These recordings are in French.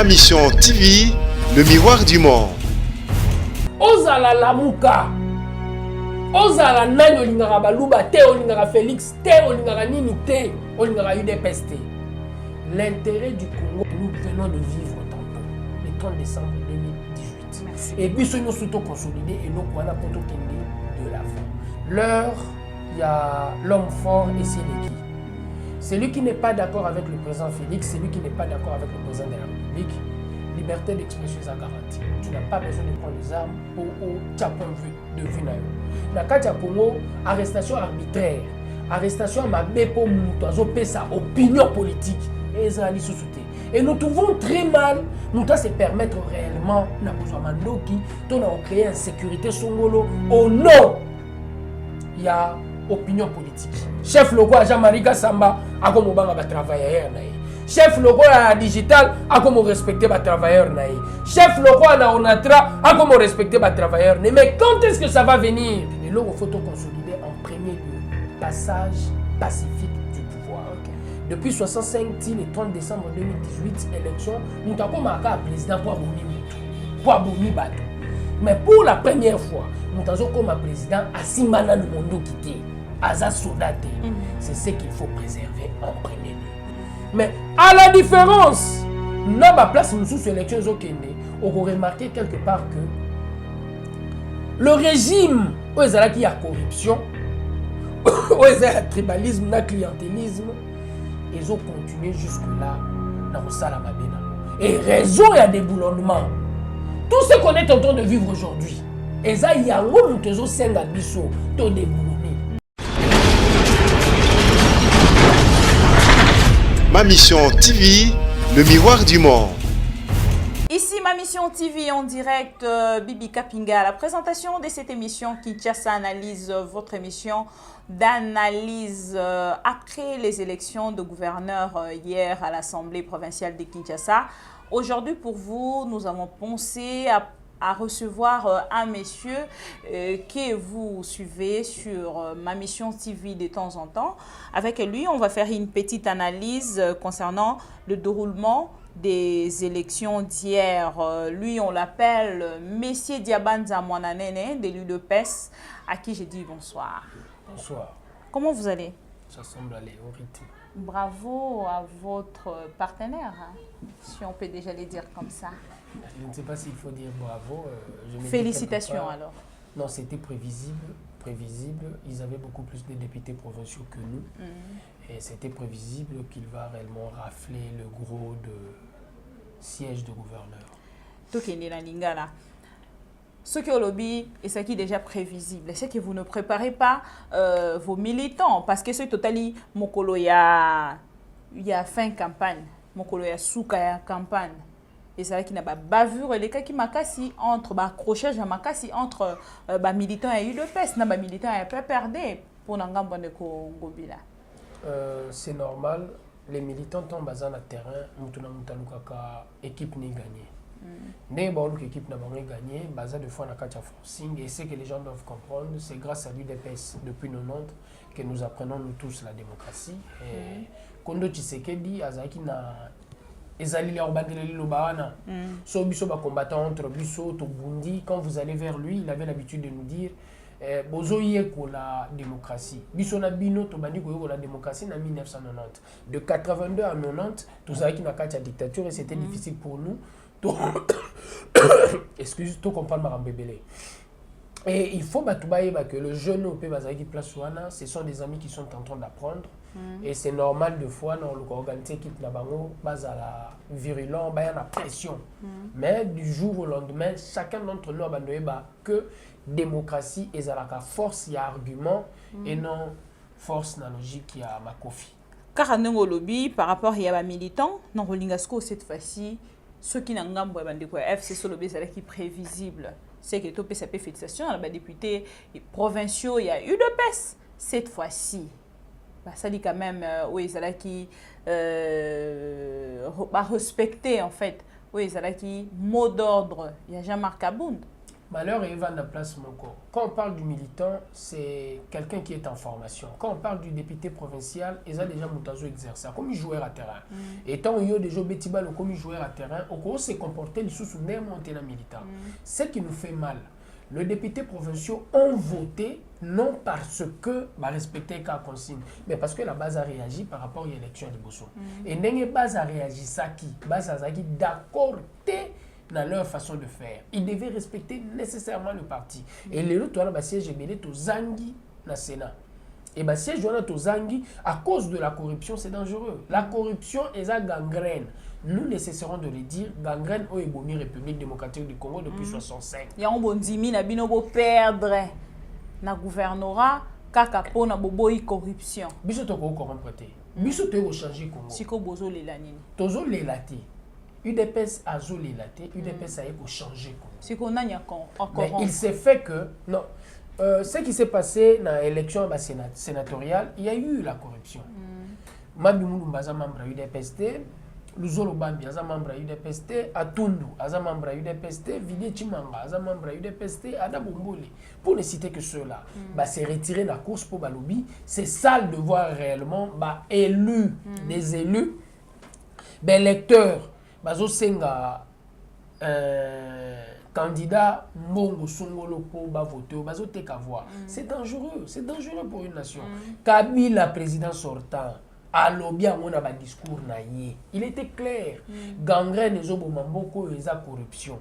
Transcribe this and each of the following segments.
Ma mission TV, le miroir du monde. Ozala lamuka. Ozala nani olingaka baluba te, olingaka Félix te, olingaka nini te, olingaka UDPS te. L'intérêt du Congo, nous venons de vivre tantôt, le 30 décembre 2018. Merci. Et puis, nous sommes consolidés et nous avons de l'avant. L'heure, il y a l'homme fort et Sénéki. Celui qui n'est pas d'accord avec le président Félix, celui qui n'est pas d'accord avec le président de la République, liberté d'expression est garantie. Tu n'as pas besoin de prendre les armes pour tu as point de vue. Dans le cas du Congo, arrestation arbitraire, arrestation à ma bépo moutoiseau, sa opinion politique. Et nous trouvons très mal, nous devons se permettre réellement, nous avons créé une sécurité songolo au nom. Il y a opinion politique. Chef logo à Jean-Marie Samba, a comme on va travailler. Chef logo à digital, a comme on respecte les travailleurs. Chef logo à Onatra, a comme on respecte les travailleurs. Mais quand est-ce que ça va venir? Et là, il faut consolider en premier lieu passage pacifique du pouvoir. Depuis 65, le 30 décembre 2018, élection, nous avons un président pour Aboumi Bato. Mais pour la première fois, nous avons comme un président Asimana Lumondo Kité, Aza Sodate. C'est ce qu'il faut préserver en premier lieu. Mais à la différence, nous avons la place sous l'élection on peut remarquer quelque part que le régime où il y a la corruption, où il y a le tribalisme, le clientélisme, ils ont continué jusque-là dans le Salamabena. Et raison, il y a des boulonnements. Tout ce qu'on est en train de vivre aujourd'hui, et ça, il y a un moment où nous avons un biseau, tout déboulonné. Ma mission TV, le miroir du monde. Ici, Ma Mission TV en direct, Bibi Kapinga. La présentation de cette émission, Kinshasa Analyse, votre émission d'analyse après les élections de gouverneur hier à l'Assemblée provinciale de Kinshasa. Aujourd'hui, pour vous, nous avons pensé à recevoir un monsieur que vous suivez sur Ma Mission TV de temps en temps. Avec lui, on va faire une petite analyse concernant le déroulement des élections d'hier. Lui, on l'appelle Messier Diabanza Mwananene de l'UDPS, à qui j'ai dit bonsoir. Bonsoir. Comment vous allez? Ça semble aller au rythme. Bravo à votre partenaire, si on peut déjà le dire comme ça. Je ne sais pas s'il faut dire bravo. Félicitations alors. Non, c'était prévisible. Ils avaient beaucoup plus de députés provinciaux que nous. Et c'était prévisible qu'il va réellement rafler le gros de siège de gouverneur. Tokende na lingala. Ce que lobby est ce qui est déjà prévisible, c'est que vous ne préparez pas vos militants parce que c'est totalement mokolo ya fin campagne, mokolo ya souka ya campagne. Et c'est vrai qu'il n'a pas bavure les cas qui makasi entre accrochage à makasi entre militants et UDPS, na militants et pas perdre pour n'angambo de Kongobila. C'est normal, les militants tombent dans le terrain, mutuna mutalukaka équipe ni gagné. N'importe quelle équipe n'a pas gagné, basé de fois dans le forcing, et ce que les gens doivent comprendre, c'est grâce à l'UDPS depuis 90 que nous apprenons nous tous la démocratie. Et Kondo Tshisekedi, Azaki na ezali la urbanité lobana. So biso ba combattant entre biso to Bundi, quand vous allez vers lui, il avait l'habitude de nous dire bozoye ko la démocratie. Biso na bino to bandi ko la démocratie en 1990. De 82 à 90, tout ça qui n'a pas de dictature et c'était difficile pour nous. Excuse, tout comprendre ma rambébélé. Et il faut que le jeune au qui place Wana, ce sont des amis qui sont en train d'apprendre. Et c'est normal de fois dans l'organisation qui est base à la virulence, il y a la pression. Mais du jour au lendemain, chacun d'entre nous a que démocratie est à la force, il y a argument et non force na logique qui a ma kofi. Car à nos lobby par rapport à un militant, non Rolingasco cette fois-ci. Ce qui n'a pas FC sur le c'est qui prévisible. C'est que tout PCP félicitation, les députés provinciaux, il y a eu de PES cette fois-ci. Ça dit quand même, oui, c'est là qui respecter en fait, oui, c'est là qui mot d'ordre. Il y a Jean-Marc Abound. Malheur et Van place mon corps. Quand on parle du militant, c'est quelqu'un qui est en formation. Quand on parle du député provincial, ils ont déjà monté exercer comme joueur à terrain. Et tant qu'il y a déjà Betibal comme joueur à terrain, on peut se comporter sous un militant. Ce qui nous fait mal. Les députés provinciaux ont voté non parce que respecter la consigne, mais parce que la base a réagi par rapport à l'élection de Bosso. Et la base a réagi ça qui, base a d'accord dans leur façon de faire. Ils devaient respecter nécessairement le parti. Et les autres, on a siège belé au Zangi dans le Sénat. Et le siège au Zangi, à cause de la corruption, c'est dangereux. La corruption est à gangrène. Nous nécessairement de le dire, gangrène au Ebomi République démocratique du Congo depuis 65. Il y a un bon dimi na bino bo perdre na gouvernorat kaka po na boboyi corruption. Biso to ko corrompre te. Biso to changer Congo. Siko bozo lela nini. Tozo lela te. UDPS a zo lela te, UDPS a ko changer Congo. Siko nanya encore. Mais il s'est fait que non. Ce qui s'est passé dans l'élection sénatoriale, il y a eu la corruption. Mabi Mulumbaza membre de UDPS. Luzolo Bambi, aza membre à UDPST, Atundu, aza membre à UDPST, Vidi Chimanga, aza membre à UDPST, Ada Bombole. Pour ne citer que ceux-là, c'est retirer la course pour Balobi. C'est ça le devoir réellement, élus, des élus, lecteurs, bazo senga candidat Mbongo Songolo pour voter, bazo teka voix. C'est dangereux pour une nation. Kabila, président sortant. Alobia on a un discours naïe. Il était clair. Gangrène et Zobomamboko et sa corruption.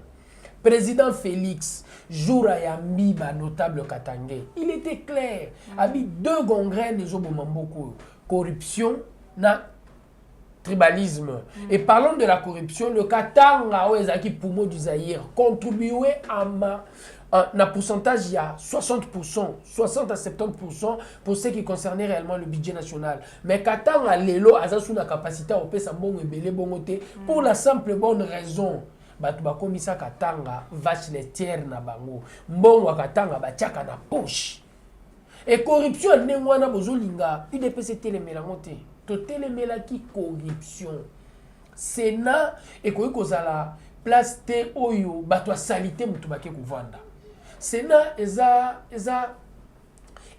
Président Félix, Joura Yambi, notable Katangé. Il était clair. Abi deux gangrènes et Zobomamboko. Corruption, na tribalisme. Et parlons de la corruption, le Katanga Oezaki Poumo du Zaïre contribuait à un pourcentage, il y a 60%, 60 à 70% pour ce qui concernait réellement le budget national. Mais Katanga Lelo a sous la capacité à opérer sa bonne belé bongoté pour la simple bonne raison. Batuba komisa Katanga vache laitière na bango. Mbongo Katanga batiaka na poche. Et corruption n'engwana bozolinga, UDPS télémélangoté. To télémélaki corruption. Sénat et kozala place te oyo batwa salité mutubake kuvanda. Sénat eza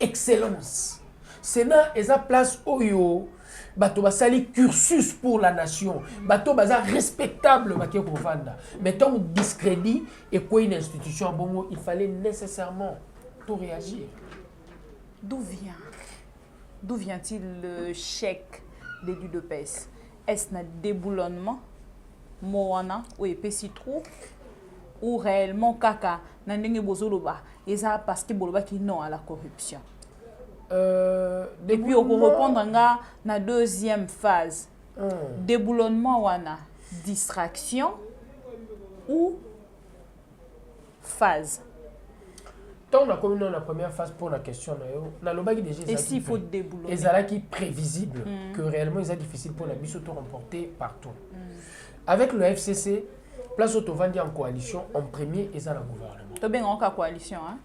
excellence. Sénat eza place oyo bato basali cursus pour la nation. Bato baza respectable bake kovanda. Mettons discrédit et quoi une institution bongo, il fallait nécessairement tout réagir. D'où vient-il le chèque de l'UDPS? Est-ce un déboulonnement Moana ou épais trop ou réellement kaka nandenge bozoloba et ça parce que boloba qui non à la corruption. Et puis on peut répondre à la deuxième phase. Déboulonnement wana distraction ou phase. Tant on a commis dans la première phase pour la question et s'il faut déboulonner et ça qui prévisible que réellement il est difficile pour la biso de remporter partout. Avec le FCC, place Autovandi en coalition, en premier, et ça le gouvernement. Tu as bien en coalition, hein?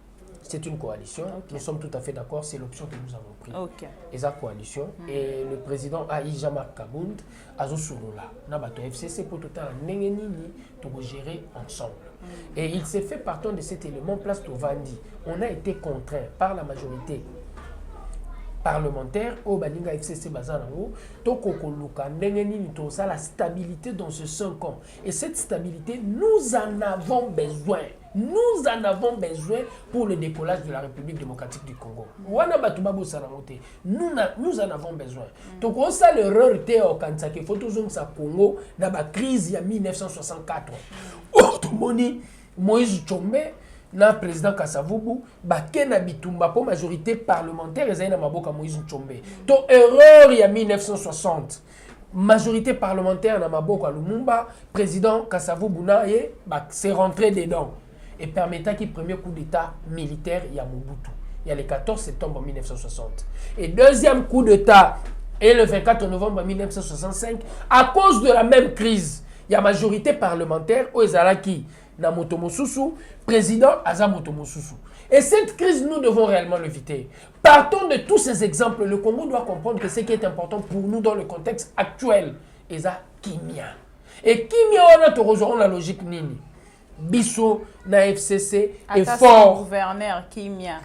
C'est une coalition, nous sommes tout à fait d'accord, c'est l'option que nous avons prise. Et ça coalition, et le président Aïjama Kabound, Azo Souroula, Nabato FCC pour tout à l'heure, pour gérer ensemble. Et il s'est fait partant de cet élément, place Autovandi. On a été contraint par la majorité parlementaire au Baninga FCC Bazanango, la stabilité dans ce 5 ans. Et cette stabilité, nous en avons besoin. Nous en avons besoin pour le décollage de la République démocratique du Congo. Nous en avons besoin. Donc, on sait l'erreur au Kansake, il faut toujours que ça Congo, dans la crise en 1964. Moïse Tchombe, na président Kasavubu, bakena bitumba pour majorité parlementaire ezali na maboka Moïse Tchombe. To erreur ya 1960. Majorité parlementaire na maboka Lumumba, président Kasavubu na ye c'est rentré dedans et permettant qu'il premier coup d'état militaire ya Mobutu. Il y a le 14 septembre 1960. Et deuxième coup d'état et le 24 novembre 1965 à cause de la même crise. Il y a majorité parlementaire au ezalaki na Motomosusu, président Aza Motomosusu. Et cette crise, nous devons réellement l'éviter. Partons de tous ces exemples. Le Congo doit comprendre que ce qui est important pour nous dans le contexte actuel, c'est Kimia. Et Kimia, on a toujours la logique nini. biso na FCC est Ata fort. sans gouverneur Kimia.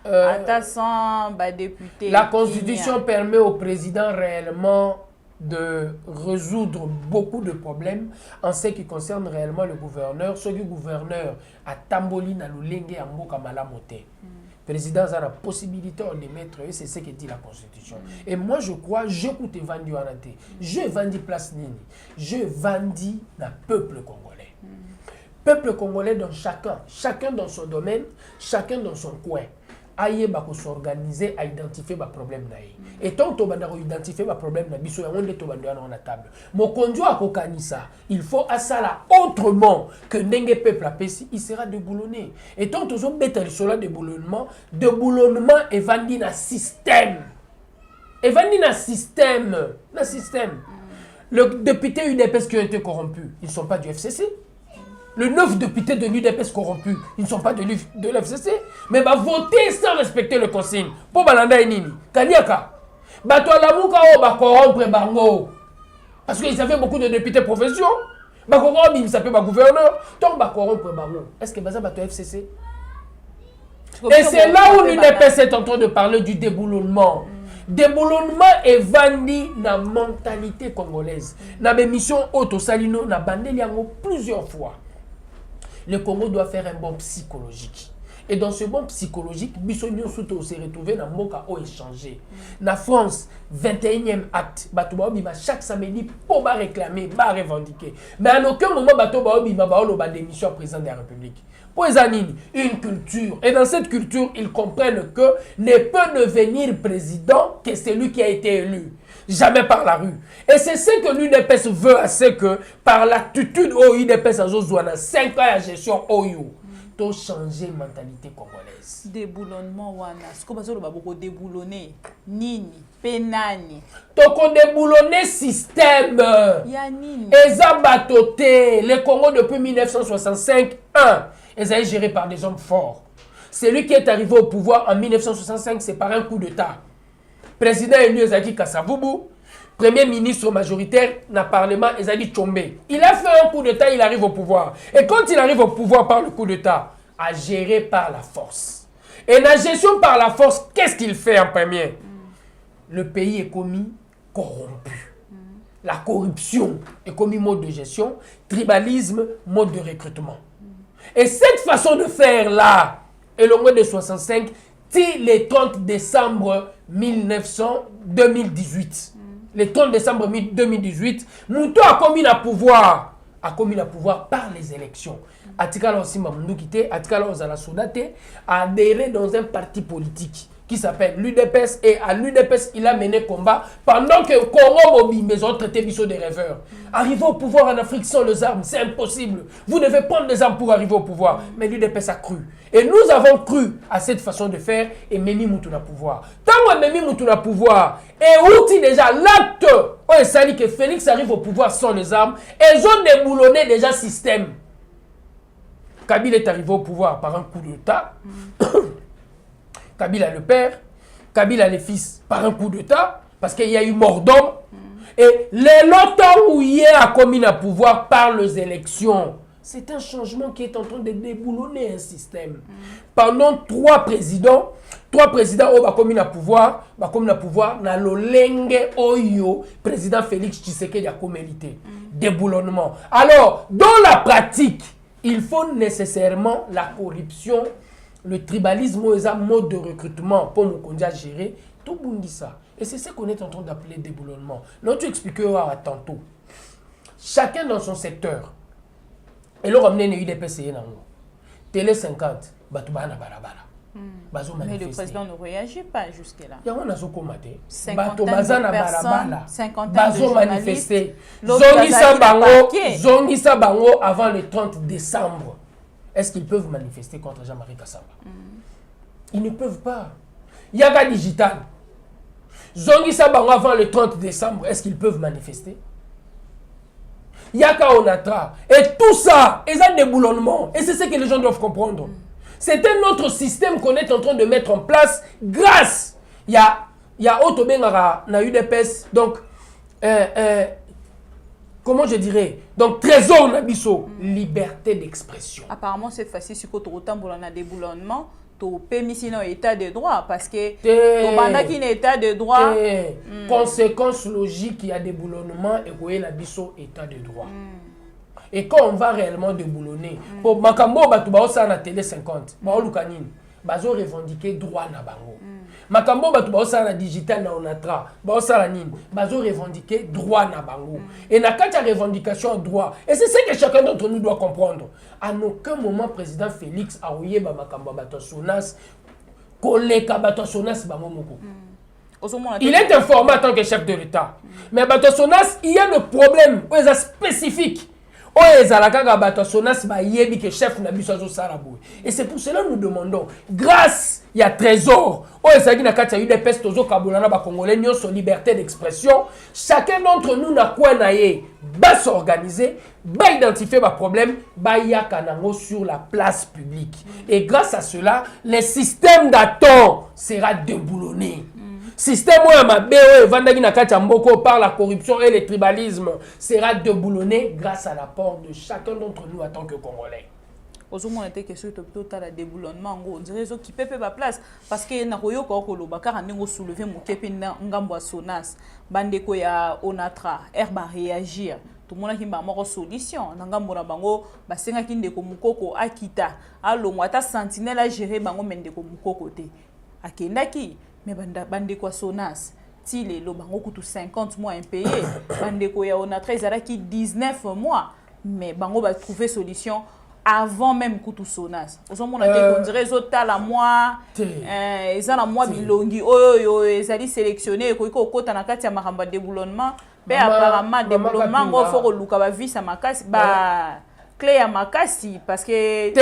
Ata sans député. La Constitution permet au président réellement de résoudre beaucoup de problèmes en ce qui concerne réellement le gouverneur. Ce qui gouverneur a tamboli na lulenge ya mboka malamote. Président a la possibilité de mettre, c'est ce que dit la Constitution. Et moi je crois, je coûte vendu en athée. Je vendis place Nini. Je vendis le peuple congolais. Peuple congolais dans chacun dans son domaine, chacun dans son coin. Aïe bako s'organiser à identifier les problèmes naï. Et tant que tu as identifié les problèmes naï, biso ya onde to bando na la table. Mon conduit à kokanisa, il faut asala autrement que n'enge peuple a pesi, il sera déboulonné. Et tant que tu as bêta le déboulonnement est vendu dans système. Est vendu dans système, Le député UDPS qui ont été corrompus, ils ne sont pas du FCC. Le 9 députés de l'UDPS corrompus, ils ne sont pas de l'FCC, mais va voter sans respecter le consigne. Pour Balanda et Nini. Kanyaka. Bato Alamuka va corrompre Bango. Parce qu'ils avaient beaucoup de députés profession. Bakoro, il s'appelle gouverneur. Donc, va corrompre Bango. Est-ce que Baza Bato FCC? Et c'est là où l'UDPS est en train de parler du déboulonnement. Déboulonnement est vendu dans la mentalité congolaise. Dans mes missions Auto-Salino, dans Bandeliango plusieurs fois. Le Congo doit faire un bon psychologique. Et dans ce bon psychologique, Bissonio Souto s'est retrouvé dans Moka au échangé. Na France, 21e acte, Batouba Obi chaque samedi pour réclamer, revendiquer. Mais en aucun moment, Batouba Obi va démission au président de la République. Pour les Anini, une culture. Et dans cette culture, ils comprennent que ne peut devenir président que celui qui a été élu. Jamais par la rue. Et c'est ce que l'UDPS veut, c'est que par l'attitude au UDPS à Zozouana, 5 ans à gestion OYO, to changer mentalité congolaise. Déboulonnement wana. Ce que vous avez beaucoup déboulonné. Nini, penani. Toko déboulonné système. Ya nini. Eza batoté. Le Congo depuis 1965, ils ont géré par des hommes forts. Celui qui est arrivé au pouvoir en 1965, c'est par un coup d'État. Président élu Ezaki Kassaboubou, premier ministre majoritaire dans le Parlement Ezaki Tchombe. Il a fait un coup d'État, il arrive au pouvoir. Et quand il arrive au pouvoir par le coup d'État, à gérer par la force. Et la gestion par la force, qu'est-ce qu'il fait en premier? Le pays est commis corrompu. La corruption est commis mode de gestion, tribalisme, mode de recrutement. Et cette façon de faire là, et le mois de 65, le 30 décembre 2018. Le 30 décembre 2018, Mouto a commis le pouvoir. A commis le pouvoir par les élections. Atikala aussi Mamoundou Atikala Ozala Soudate a adhéré dans un parti politique qui s'appelle l'UDPS. Et à l'UDPS, il a mené combat pendant que Congo Mobimbe ont traité Bissot des rêveurs. Arriver au pouvoir en Afrique sans les armes, c'est impossible. Vous devez prendre des armes pour arriver au pouvoir. Mais l'UDPS a cru. Et nous avons cru à cette façon de faire et Memi Moutouna pouvoir. Tant que Memi Moutouna pouvoir et outil déjà l'acte où il s'agit que Félix arrive au pouvoir sans les armes, ils ont déboulonné déjà le système. Kabila est arrivé au pouvoir par un coup d'État. Kabila le père, Kabila le fils par un coup d'État, parce qu'il y a eu mort d'homme. Et l'autre où il a commis le pouvoir par les élections. C'est un changement qui est en train de déboulonner un système. Pendant trois présidents ont commis le pouvoir, na lolenge oyo, président Félix Tshisekedi a comélité. Déboulonnement. Alors, dans la pratique, il faut nécessairement la corruption, le tribalisme, un mode de recrutement pour nous gérer, tout bundisa. Et c'est ce qu'on est en train d'appeler déboulonnement. Là, tu expliqueras tantôt. Chacun dans son secteur. Et là, on a une UDPS. Télé 50, Batubana Barabara. Mais le président ne réagit pas jusque-là. Il y a un comité. Cinquantaine de personnes, cinquantaine de journalistes. Zongisa Bango avant le 30 décembre. Est-ce qu'ils peuvent manifester contre Jean-Marie Kassamba? Ils ne peuvent pas. Yaga Digital. Zongisa Bango avant le 30 décembre. Est-ce qu'ils peuvent manifester? Yaka Onatra. Et tout ça, c'est un déboulonnement. Et c'est ce que les gens doivent comprendre. C'est un autre système qu'on est en train de mettre en place grâce. Il y a Otobengara, na UDPS. Donc, comment je dirais, donc trésor nabiso, liberté d'expression. Apparemment, c'est facile si tu as un déboulonnement. Tu permis sinon état de droit parce que tu as un état de droit. Conséquence logique, il y a déboulonnement et vous avez état de droit. Et quand on va réellement déboulonner, pour Makambo, tu vas la télé 50, bazo revendiquer droit na bango. Makambo batu bazo la digital na onatra, bazo la nini, bazo revendiquer droit na bango. Et na kati ya revendication droit. Et c'est ce que chacun d'entre nous doit comprendre. À aucun moment président Félix a ouye ba makambo bato sonas koleka bato sonas bango moko. Il est informé en tant que chef de l'État. Mais bato sonas, il y a le problème, c'est spécifique. Et c'est pour cela que nous demandons, grâce il y a trésor, liberté d'expression, chacun d'entre nous n'a quoi va s'organiser, va identifier les problèmes, va y sur la place publique. Et grâce à cela, le système d'attente sera déboulonné. Système où par la corruption et le tribalisme sera déboulonné grâce à l'apport de chacun d'entre nous en tant que Congolais. Aujourd'hui, on était question de la déboulonnement. On dirait qu'il peut pas place parce que na koyo ko ko lobaka rango soulever mon kepi ngambo sonas bande ko ya onatra herba réagir. Tout le monde qui m'a mort solution. Ngambo na bango basenga kinde ko mukoko akita. Allo mwata sentinelle à gérer bango mende ko mukoko te. Akendaki mais bande quoi sonas ti les lo bango kutu 50 mois impayé bande ko ya onatra ezala ki 19 mois mais bango va trouver solution avant même kutu sonas ozomona te on dirait zotala moi ezala moi bilongi oyo ezali sélectionné ko kota na kati ya makamba déboulonnement pe apparemment déboulonnement ngo faut luka ba visa makasi ba clé à makasi parce que les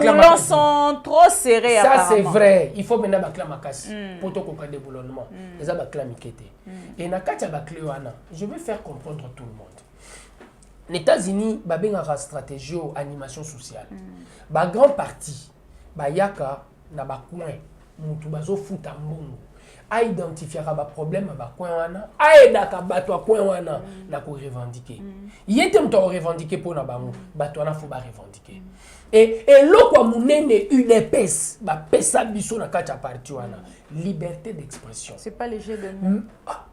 boulons sont trop serrés. Ça c'est vrai. Il faut maintenant bakla makasi pour tout comprendre déboulonnement. Les a bakla mikete. Et na kati ya bakle wana, je vais faire comprendre tout le monde. Les États-Unis ba benga stratégie animation sociale. Ba grand parti ba yaka na ba coin mutu bazo futa mbongo. A identifier ba problème ba coin wana, a edaka bato coin wana na ko revendiquer. Yete mto revendiquer pour na bango, bato wana faut ba revendiquer. Et loko munene UDPS ba pesa biso na kacha parti wana, liberté d'expression. C'est pas le jeu de mots.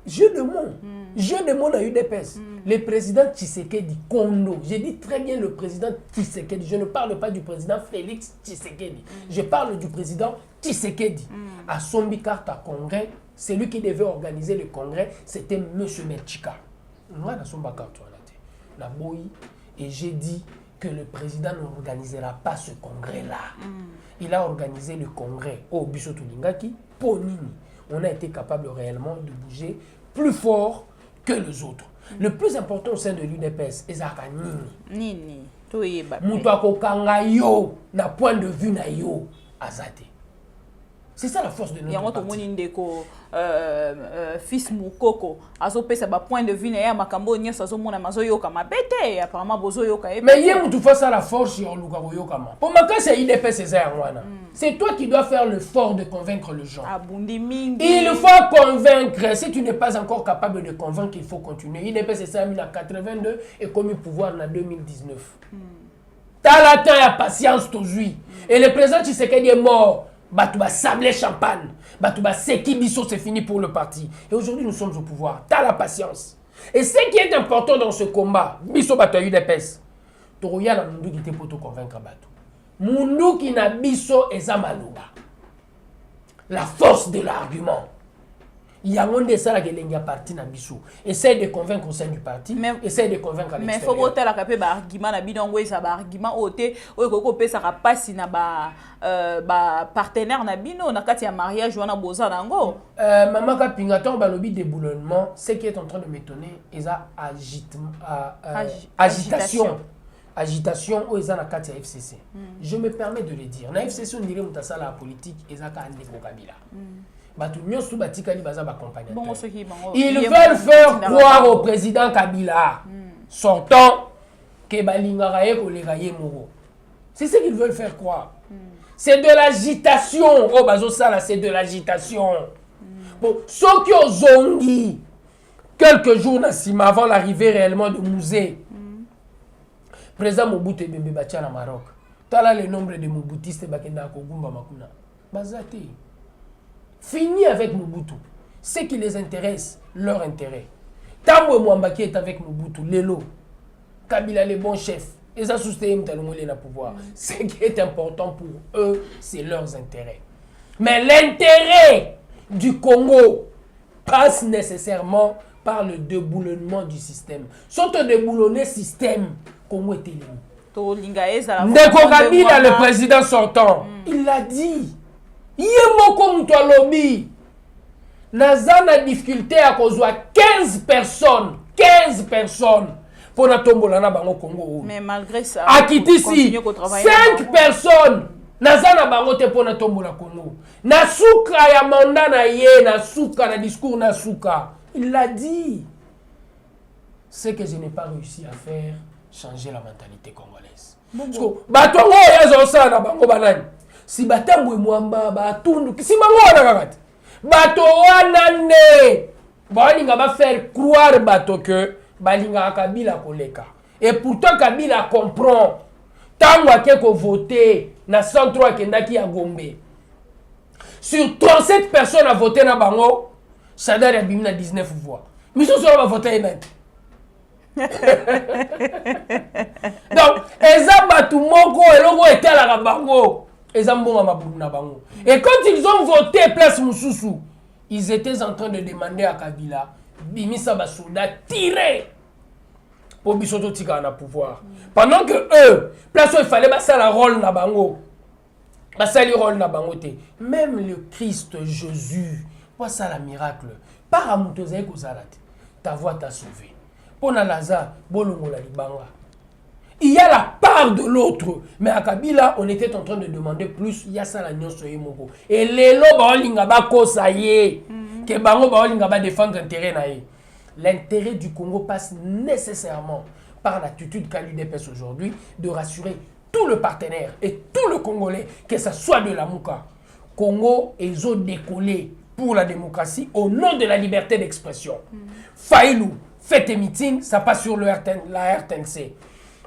Jeu de mots. Jeu de mots na UDPS. Le président Tshisekedi Kondo, j'ai dit très bien le président Tshisekedi, je ne parle pas du président Félix Tshisekedi. Je parle du président Tshisekedi. À Sombi Karta Congrès, c'est lui qui devait organiser le congrès, c'était M. Melchika. Moi, dans Somba Karta, la Boyi, et j'ai dit que le président n'organisera pas ce congrès-là. Il a organisé le congrès au Bissotou Lingaki, pour Nini. On a été capable réellement de bouger plus fort que les autres. Le plus important au sein de l'UDPS, c'est Nini. Nini. Moutouako Kanga yo, na point de vue na yo, azate. C'est ça la force de notre parti. Fils Moukoko, azopesa ba point de vue na ya makambo nyoso azomona mazoyoka mabete apparemment bozoyoka. Mais yé mutu face à la force yo luka yoka ma. Pour ma cas c'est IDP César wana. C'est toi qui dois faire l'effort de convaincre les gens. Il faut convaincre. Si tu n'es pas encore capable de convaincre, il faut continuer. IDP César en 1982 et comme pouvoir en 2019. T'as la temps et patience aujourd'hui. Et le président Tshisekedi est mort. Batouba sablé champagne, Batouba seki biso, c'est fini pour le parti. Et aujourd'hui nous sommes au pouvoir. T'as la patience. Et ce qui est important dans ce combat, biso bato UDPS, Toroya na mundu qui te pour te convaincre bato. Mundu qui na biso eza maluba. La force de l'argument. Il y a un ça là qui est parti na biso. Essaye de convaincre au sein du parti, essaye de convaincre à l'extérieur. Mais faut voter la capé ba argument na bidongo ça ba argument oté o ko pe ça passe na ba partenaire na bino na kati ya mariage wana boza nango. Maman ka pingaton ba lobby déboulonnement, ce qui est en train de m'étonner, eza agitation. Agitation au eza na kati ya FCC. Je me permets de le dire. Na FCC on dirait mutasa la politique eza ka ande ko Kabila. Ils veulent faire croire au président Kabila sortant que Balingaraye Kolegaye Moro. C'est ce qu'ils veulent faire croire. C'est de l'agitation. Oh, Bazo Sala, c'est de l'agitation. Bon, ceux qui ont zongi, quelques jours avant l'arrivée réellement de Mouzé, président Mobutu Ebembe Batia na Maroc. Tala le nombre de Mobutistes bakenda Kogumba Makuna. Bazate. Fini avec Mobutu. Ce qui les intéresse, leur intérêt. Tambo Mwambaki est avec Mobutu, Lelo, Kabila les bons chefs. Ils ont soutenu le pouvoir. Ce qui est important pour eux, c'est leurs intérêts. Mais l'intérêt du Congo passe nécessairement par le déboulonnement du système. Sans te déboulonner le système, Congo est éliminé. Ndeko Kabila, le président sortant, il l'a dit. Yemoko Mutalobi, Naza na difficulté à cause de 15 personnes pour na tombola na bango Congo. Mais malgré ça, Akitisi, 5 personnes Naza na bango te pour na tombola Congo. Na souka ya mandat na ye, na souka na discours na souka. Il l'a dit. C'est que je n'ai pas réussi à faire changer la mentalité congolaise. Parce que batongo yazo sa na bango banani. Si batambo mwamba batundu si bango na kakati. Bato wana ne balinga ba faire croire bato que balinga Kabila koleka. Et pourtant Kabila comprend tango akeko voter na 103 kendaki ya Gombe. Sur 37 personnes à voter na bango, Sadar a bimi na 19 voix. Miso so ba voter na. Donc, eza batu moko elongo etala bango. Et quand ils ont voté place Moussoussou, ils étaient en train de demander à Kabila, Bimisa Basouda, tirer pour Bissoto Tika na pouvoir. Pendant que eux, place où il fallait passer la rôle na bango, passer le rôle na bangote. Même le Christ Jésus, quoi ça la miracle, par Amoutozaï Kozalat, ta voix t'a sauvé. Pour Nalaza, Bolongo la Libanga. Il y a la part de l'autre. Mais à Kabila, on était en train de demander plus. Il y a ça la nuance sur Moko. Et les lobes, ça y est. Que Bango va défendre l'intérêt. L'intérêt du Congo passe nécessairement par l'attitude qu'a l'UDPS aujourd'hui de rassurer tout le partenaire et tout le Congolais, que ce soit de la Mouka. Congo, ils ont décollé pour la démocratie au nom de la liberté d'expression. Faïlou, faites des meetings, ça passe sur la RTNC.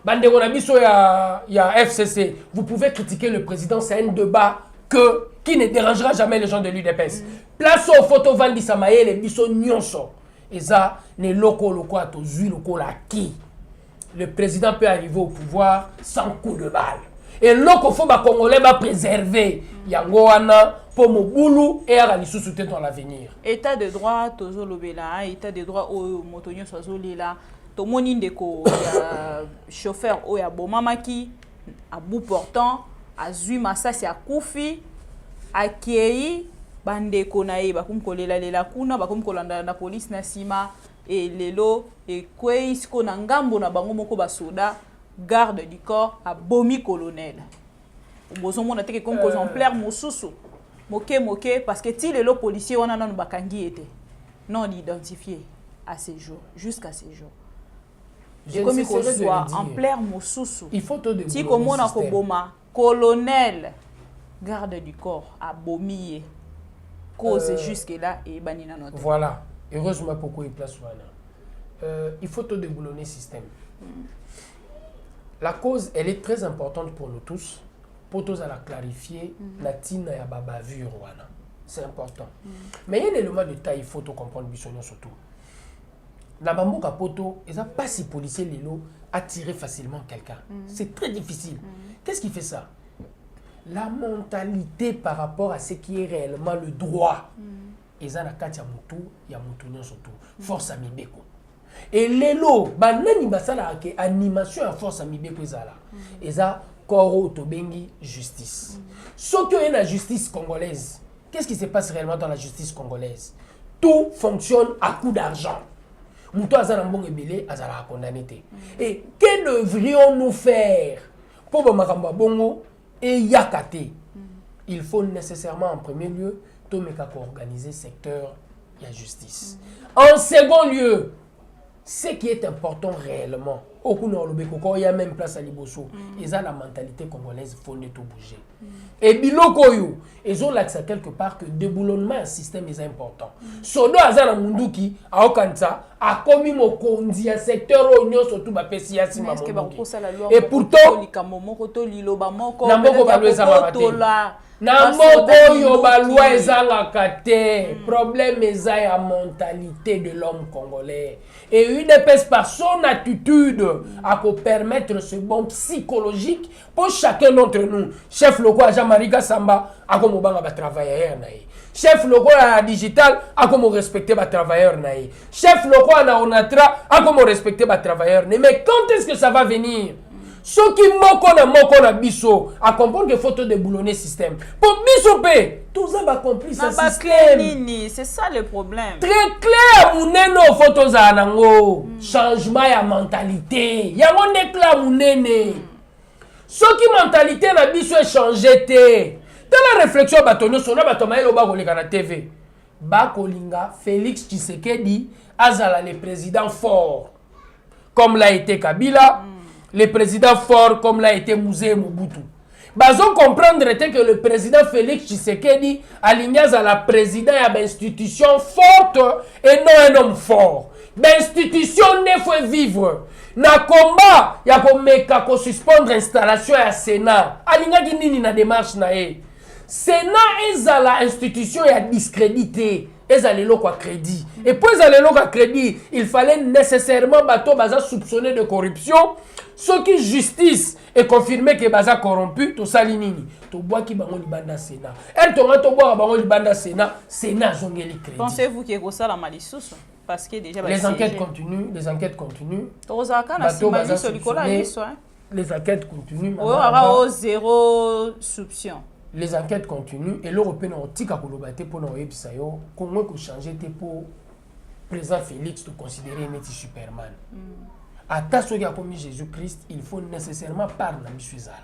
Bandeko na biso ya FCC, vous pouvez critiquer le président, c'est un débat qui ne dérangera jamais les gens de l'UDPS. Place aux photos Vandi Samaye, les biso nyonso. Et ça, ne loko à tozui loko la qui. Le président peut arriver au pouvoir sans coup de balle. Et loko faut ba Congolais ba préserver. Yango wana pour Moboulou et à l'issue dans l'avenir. État de droit, tozo lobela, état de droit au motonyo sozo lila. Tomoni ndeko ya chauffeur oya bomamaki à bout portant azui masasi ya kufi akei bandeko na ye bakumkolela lela kuna bakumkolanda na police na sima et lelo et kwei siko na ngambo na bango moko basoda garde du corps a bomi colonel bozomona teke comme exemplaire mosusu moke parce que ti lelo policier wana nanu bakangi était non identifié à ces jours jusqu'à ces jours. Et comme il soit en plein Moussoussou, il faut te débrouiller. Si comme on a Koboma, colonel, garde du corps, a bomi, cause jusque là et banina notre. Voilà. Heureusement pourquoi il place il faut te déboulonner le système. La cause, elle est très importante pour nous tous. Pour tous à la clarifier, natina ya babavure wana. C'est important. Mais il y a un élément de taille, il faut te comprendre bisognon surtout. Dans Bamboka Poto, ils n'ont pas si policiers Lilo attirer facilement quelqu'un. C'est très difficile. Qu'est-ce qui fait ça? La mentalité par rapport à ce qui est réellement le droit. Ils ont la carte Yamutu, Yamutu surtout. Force à Mibeko. Et Lelo, banani basala ke animation à force à Mibeko ezala. Ils ont Koro Tobengi justice. Sauf qu'il y a la justice congolaise. Qu'est-ce qui se passe réellement dans la justice congolaise? Tout fonctionne à coup d'argent. Mouto azala mbongo ebele azala condamné. Et que devrions-nous faire pour bamakamba bongo et yakate? Il faut nécessairement en premier lieu tomeka ko organiser secteur la justice. En second lieu, ce qui est important réellement, okuna olobeko ko ya même place à liboso eza la mentalité congolaise fondée tout bouger et biloko yo ezo laksa quelque part que déboulonnement un système est important sodo azana munduki aokanza akomi mokonzi ya secteur onyo surtout ba pesi ya sima et pourtant likamomoko to liloba moko na moko balweza mabate na moko yo balwa ezangaka te problème eza ya mentalité de l'homme congolais et UDPS par son attitude à permettre ce bon psychologique pour chacun d'entre nous chef local Jean-Marie Samba a comme banga ba travailleur naï chef local à digital a comme respecter ba travailleur naï chef local na onatra a comme respecter ba travailleur mais quand est-ce que ça va venir? Ceux qui moko na biso à comprendre que faut te déboulonner système pour biso pe tout ça va compris ce système c'est ça le problème très clair muneno photo za nango changement ya mentalité ya monde clair munene ceux qui mentalité na biso est changé te dans la réflexion batonyo sona batoma elo ba koleka na TV ba kolinga Félix Tshisekedi azala le président fort comme l'a été Kabila le président fort comme l'a été Mouzé Mobutu. Bazo comprendre que le président Félix Tshisekedi alignaz à la président à l'institution forte et non un homme fort. L'institution ne faut vivre. Na combat ya ko meka ko suspendre installation à Sénat. Alinga nini na démarche na e. Sénat ezala institution ya discrédité. Ezali loko à crédit. Et pour ezali loko à crédit, il fallait nécessairement bato baza soupçonné de corruption. Ceux qui justice et confirmé que baza corrompu, to salinini, to bois qui bango libanda Sénat. Elle to to bois bango libanda Sénat, Sénat zongeli crédit. Pensez-vous qu'il y a ça la malissous parce que déjà les enquêtes continuent, les enquêtes continuent. Les enquêtes continuent. Oh, zéro soupçon. Les enquêtes continuent et l'Européen a tika kolobate pour nous ebisayo comment ko changer pour président Félix de considérer un Superman. À ta qui a commis Jésus-Christ, il faut nécessairement parler de Misuizala.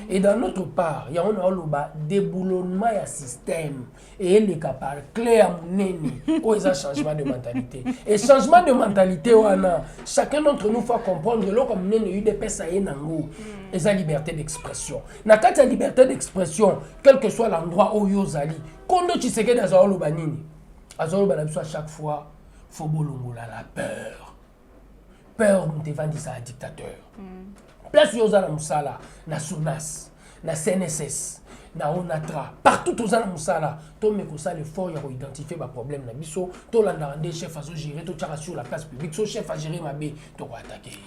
Et dans notre part, il y a un déboulonnement du système. Et il est par clé à mon ennemi. Oh, il y a un changement de mentalité. Et changement de mentalité, chacun d'entre nous faut comprendre que l'on comme nous eu des personnes et la liberté d'expression. Dans la liberté d'expression, quel que soit l'endroit où vous allez, quand tu sais que dans un banini, à chaque fois, il faut la peur. Peur devant un dictateur. Place yoza na musala, na SONAS, na CNSS, na ONATRA, partout aux ala musala, to meko ça l'effort ya identifier ba problème na biso, to landarande chef à gérer, to tchara sur la place publique, so chef à gérer ma bé, to ko attaquer.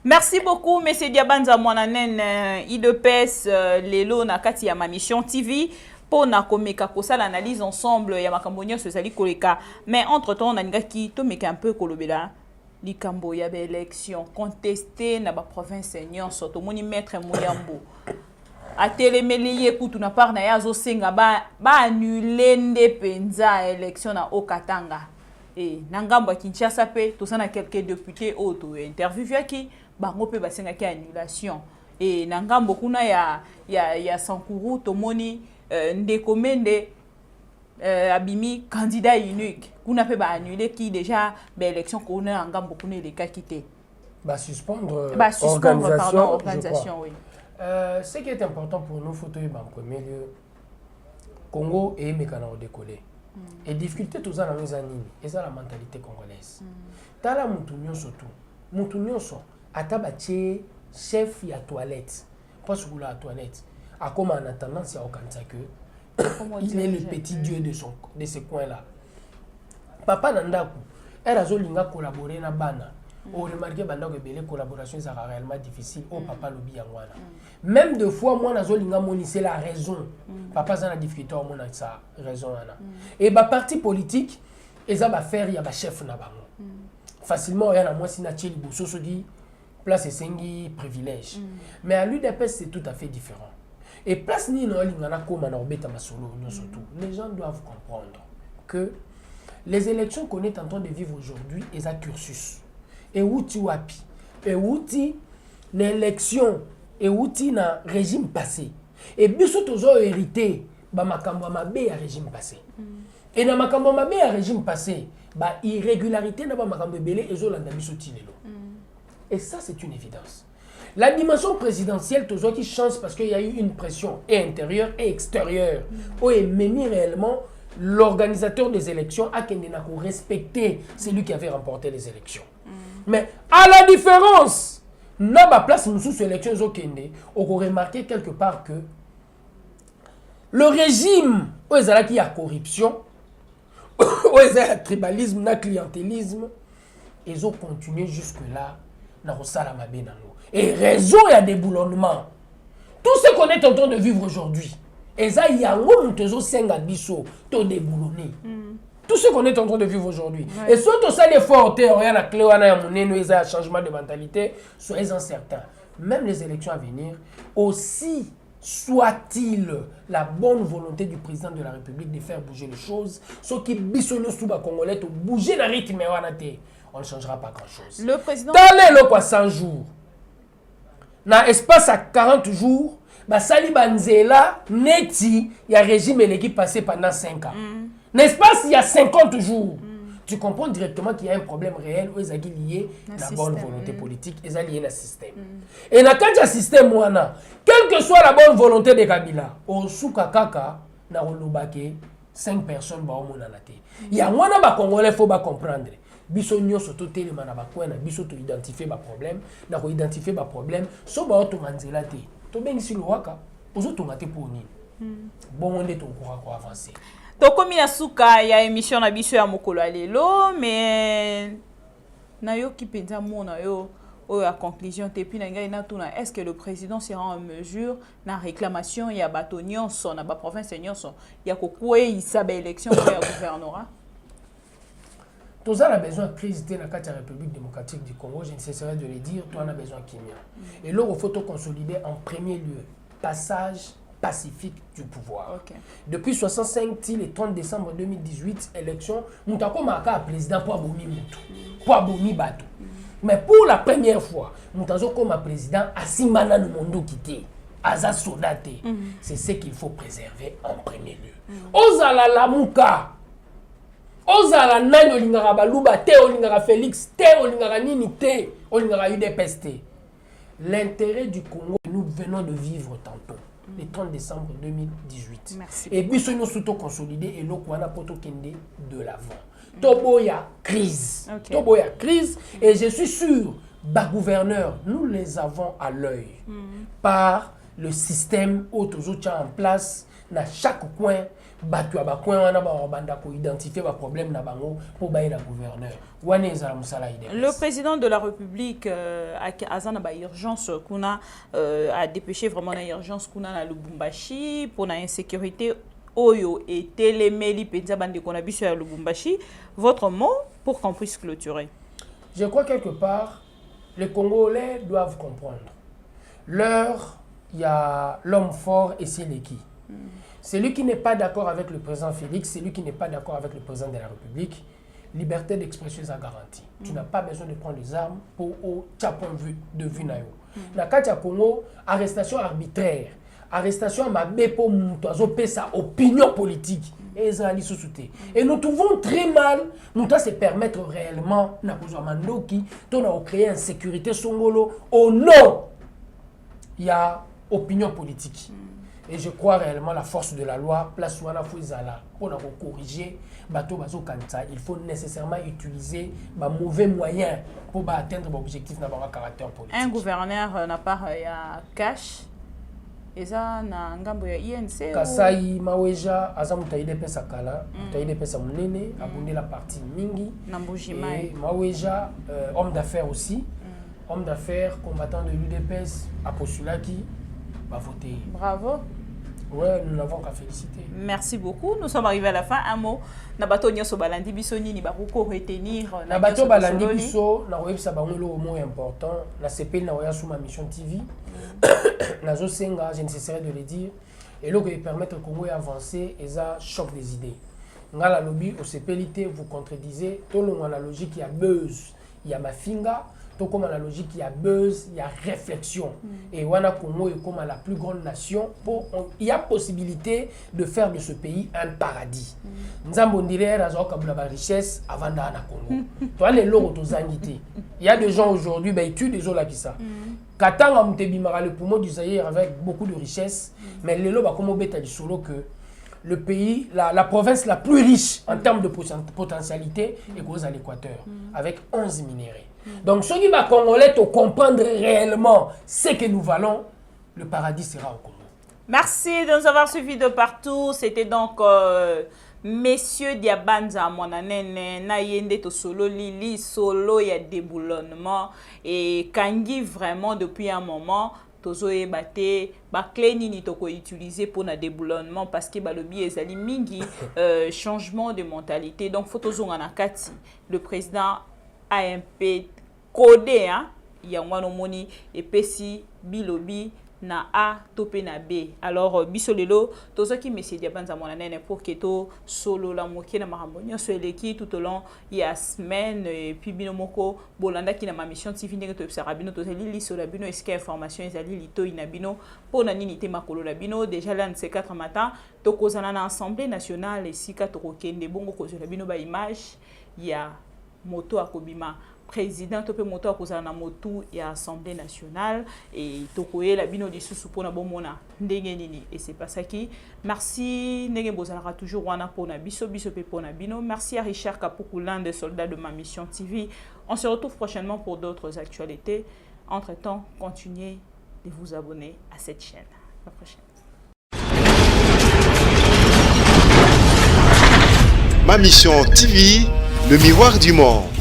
Merci beaucoup, M. Diabanza Mwananen, IDPS, Lelo na kati ya ma mission TV. Pour na komeka kosa l'analyse ensemble ya makambonyo sozali koleka. Mais entre-temps, on a ngaki to meka un peu kolobela. Likambo ya ba élection contesté na ba province nyonso to moni maître Mouyambo atelemeli ye kutu na part na yazo senga ba annuler nde penza élection na Okatanga et na ngambo ya Kinshasa pe to sana quelques députés auto interview ki bango pe basenga ki annulation et na ngambo kuna ya Sankuru to moni ndeko Mende abimi candidat unique kuna pe ba annuler qui déjà ba élection qu'on a en gambo kuna les cas quitté suspendre organisation oui ce qui est important pour nous faut en premier lieu Congo et mécano décoller et difficulté tout ça dans nos années et ça la mentalité congolaise tala mutu nyonso atabache chef ya toilette parce que la toilette a comme en attendant c'est au Kanza que il est le petit dieu de ce coin-là. Papa Nandaku, elle a zolinga collaborer na bana. On remarque que les collaborations sont réellement difficiles. Oh papa lobi yangwana. Même deux fois moi na zolinga moni c'est la raison. Papa ça na difficulté au mona ça raison ana. Et ba parti politique et ça va faire il y a ba chef na bango. Facilement il y a moi si na tcheli bosso se dit place sengi privilège. Mais à l'UDPS c'est tout à fait différent. Et place ni no lingana koma na obeta masolo surtout. Les gens doivent comprendre que les élections qu'on est en train de vivre aujourd'hui est un cursus. Et outi wapi, et outi l'élection, et outi na régime passé. Et biso tozo hérité ba makambo mabe ya régime passé. Et na makambo mabe ya régime passé, ba irrégularité na ba makambo belé ezo landa biso tinelo. Et ça, c'est une évidence. La dimension présidentielle, toujours qui change parce qu'il y a eu une pression et intérieure et extérieure. Où est même réellement l'organisateur des élections a respecté celui qui avait remporté les élections. Mais à la différence, n'a pas place nous sous élections on peut remarquer quelque part que le régime où il y a la corruption, où il y a le tribalisme, le clientélisme, ils ont continué jusque-là dans le salama. Et raison, il y a des boulonnements. Tout ce qu'on est en train de vivre aujourd'hui, et ça, il y a un tout ce qu'on est en train de vivre aujourd'hui. Ouais. Et surtout, ça, les forts, il y a la clé, il y a un changement de mentalité, soyez-en certains. Même les élections à venir, aussi soit-il la bonne volonté du président de la République de faire bouger les choses, ce qui bisonne sous la Congolais, bouger le rythme, on ne changera pas grand-chose. Le président... Dans les 100 jours, dans l'espace à 40 jours, Sali Banzela, Neti, il y a un régime et l'équipe passé pendant 5 ans. N'est-ce pas s'il y a 50 jours, tu comprends directement qu'il y a un problème réel où ils sont liés à la bonne volonté politique, ils sont liés au système. Et dans le système, quelle que soit la bonne volonté de Kabila, au Soukakaka, na olobake 5 personnes ba omonanate. Il y a un Congolais faut pas comprendre. Biso nyonso to telema na bakwena biso to identifier ba problème, na ko identifier ba problème, so ba to manzela te. To bengisi lwaka, ozo to ngate pour nini. Bon on est to ko avancer. Tokomi na suka ya émission na biso ya mokolo lelo, mais na yo ki penza mona yo o ya conclusion te puis na ngai na tuna est-ce que le président sera en mesure na réclamation ya bato nyonso na ba province nyonso ya kokwe isa ba élection ya gouvernorat? Tous a besoin de crise dans la République démocratique du Congo, je ne cesserai de le dire, toi on a besoin de Kimia. Et là, il faut consolider en premier lieu passage pacifique du pouvoir. Okay. Depuis 65, le 30 décembre 2018, élection, nous avons marqué le président pour abomi Moutou, pour abomi Batou. Mais pour la première fois, nous avons comme président Asimana Numondo quitté, Aza Sodate. C'est ce qu'il faut préserver en premier lieu. Ozala Lamuka. Ozala nani olingara baluba te olingara Félix te olingara nini te olingara UDPS te. L'intérêt du Congo que nous venons de vivre tantôt, le 30 décembre 2018. Merci. Et puis nous sommes consolidés et nous avons poto kende de l'avant. Toboya crise. Okay. Toboya crise et je suis sûr, bas gouverneur, nous les avons à l'œil par le système autozotia en place dans chaque coin. Identifier les problèmes pour le gouverneur. Le président de la République a urgence a dépêché vraiment l'urgence qu'on a à Lubumbashi pour l'insécurité Oyo et Téléméli Penzabandi qu'on a vu sur Lubumbashi. Votre mot pour qu'on puisse clôturer? Je crois quelque part, les Congolais doivent comprendre. L'heure, il y a l'homme fort et c'est qui. Celui qui n'est pas d'accord avec le président Félix, celui qui n'est pas d'accord avec le président de la République, liberté d'expression est garantie. Tu n'as pas besoin de prendre les armes pour au point de vue. Dans le Congo, arrestation arbitraire, arrestation à pour sa opinion politique. Et nous trouvons très mal, nous devons se permettre réellement de créer une sécurité songolo au nom. Il y a opinion politique. Et je crois réellement la force de la loi, place où on a Fouizala, pour corriger, il faut nécessairement utiliser de mauvais moyens pour atteindre l'objectif d'avoir un caractère politique. Un gouverneur n'a pas cash, et ça n'a ngambo ya INC. Kasai Maweja, Azam Taïde Pesakala, Taïde Pesamnene, abonné la partie Mingi. Et Maweja, homme d'affaires aussi, homme d'affaires, combattant de l'UDPS, Aposulaki. Voter. Bravo. Ouais, nous n'avons qu'à féliciter. Merci beaucoup. Nous sommes arrivés à la fin. Un mot. Nabato Nyoso Balandi Bissoni ni baruko retenir. Nabato Balandi Bisso, na web sabangolo le mot important. La CP na oya sous ma mission TV. Nazo Senga, je ne cesserai de le dire. Et là, qui permettre au Congo d'avancer, et ça choque des idées. Nga la lobby au CPLité, vous contredisez. Tout le monde a la logique, il y a buzz, il y a mafinga. Donc, comme la logique, il y a buzz, il y a réflexion. Et Wana Congo est comme la plus grande nation. Il y a possibilité de faire de ce pays un paradis. Nous avons dit la richesse avant d'aller Congo. Toi, les lots il y a des gens aujourd'hui, ils tuent des gens là qui ça. Katanga Mutebimara, le poumon du Zaïre avec beaucoup de richesse. Mais les lots, comme au bêta du solo que le pays, la province la plus riche en termes de potentialité est à l'Équateur, avec 11 minéraux. Donc, ceux qui vont Congolais comprendre réellement ce que nous valons, le paradis sera au Congo. Merci de nous avoir suivis de partout. C'était donc Messieurs Diabanza Monanene, Nayende to solo Lili, solo, il y a déboulonnement. Et Kangi, vraiment, depuis un moment, Tozoe Bate, Bakle Nini Toko utilisé pour le déboulonnement parce que le biais est mingi, changement de mentalité. Donc, Photozo Anakati, le président AMP codé, hein, Yangwano Moni, et Pessi, Bilobi, na A, Topé na B. Alors, Bisolelo, tout ce qui me dit à mon année pour que to solo la moitié na marambonia sur l'équipe tout au long il y a semaine et puis binomoko bolanda qui na ma mission TV n'est que rabino to li sur la bino est-ce que information ezali lito inabino pour na nini te makolo la bino déjà là ces 4 matins to kozana na assemblée nationale et si ka to kende bongo kozo la bino ba image il y a moto akobima président topé moto akozala na motu ya assemblée nationale et tokoye la bino lisusu pona bomona ndenge nini et c'est pas ça qui merci ndenge bozalaka toujours wana pona biso pe pona bino. Merci à Richard Kapuku, l'un des soldats de ma mission TV. On se retrouve prochainement pour d'autres actualités. Entre-temps, continuez de vous abonner à cette chaîne. À la prochaine. Ma mission TV, le miroir du monde.